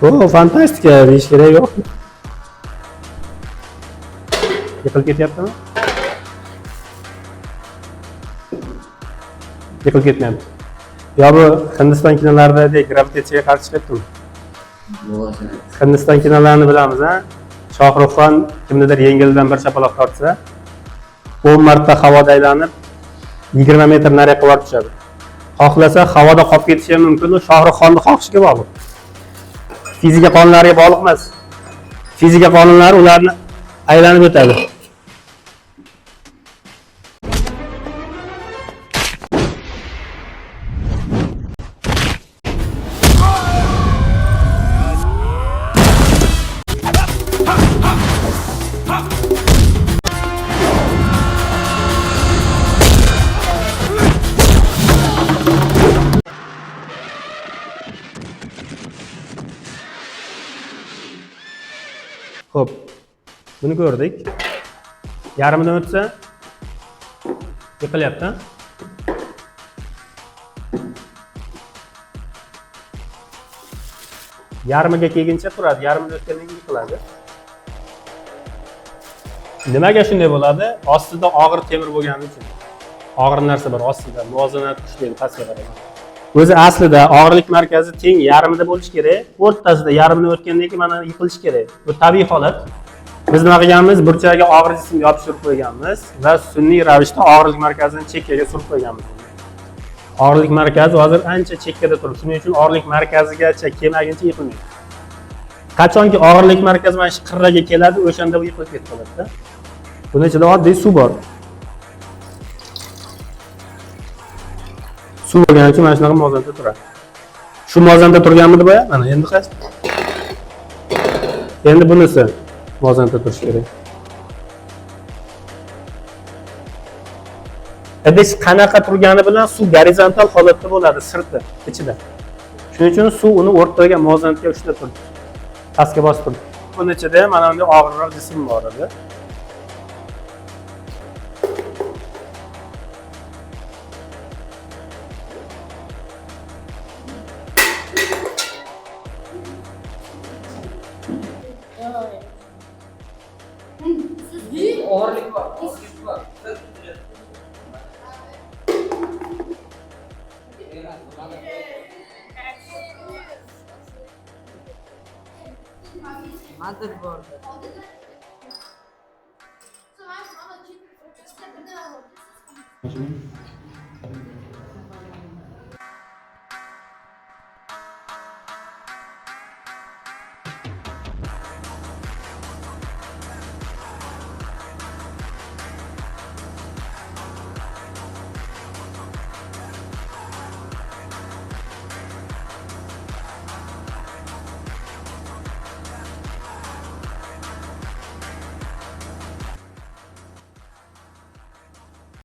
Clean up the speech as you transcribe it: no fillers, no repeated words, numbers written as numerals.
O fantastika deyish kerak yo'q. Yiqilib ketyaptimi? Yiqilib ketmayapti. Yo bu Hindiston kinolaridek gravitatsiyaga qarshi chiqyaptimi? Hindiston kinolarini bilamiz, ha? Shohruxxon kimnidir yengilidan bir shapaloq tortsa, 10 marta havoda aylanib 20 metr nariyoqqa borib tushadi. Xohlasa havoda qolib ketishi ham mumkin, u Shohruxxonni xohishiga bog'liq. Fizika qonunlariga bog'liq emas. Fizika qonunlari ularni aylanib o'tadi. Xo'p, buni ko'rdik. Yarimidan o'tsa yiqilyapti. Yarmiga kelguncha turadi, yarimidan o'tgandan keyin yiqiladi. Nimaga shunday bo'ladi? Ostida og'ir temir bo'lgani uchun. Og'ir narsa bor ostida, muvozanat kuchlaydi pastga qarab. O'zi aslida og'irlik markazi teng yarmida bo'lishi kerak. O'rtasida yarmini o'tgandan keyin mana yiqilish kerak. Bu tabiiy holat. Biz nima qilganmiz? Burchaga og'ir jismni yopishtirib qo'yganmiz va sun'iy ravishda og'irlik markazini chekkaga surib qo'yganmiz. Og'irlik markazi hozir ancha chekkada turibdi. Shuning uchun og'irlik markazigacha kelmaguncha yiqilmaydi. Qachonki og'irlik markazi mana shu qirraga keladi, o'shanda u yiqilib ketib qoladi. Buning ichida oddiy suv bor. Suv bo'lgani uchun mana shunaqa muvozanatda turadi. Shu muvozanatda turganmidi boya? Mana endi qas. Endi bunisi muvozanatda turishi kerak. Idish qanaqa turgani bilan suv gorizontal holatda bo'ladi, sirti ichida. Shuning uchun suv uni o'rtaga muvozanatga ushlab turibdi. Pastga bosib turibdi. Buning ichida mana bunday og'irroq jism bor edi. Og'irlik bor. Mazır bor.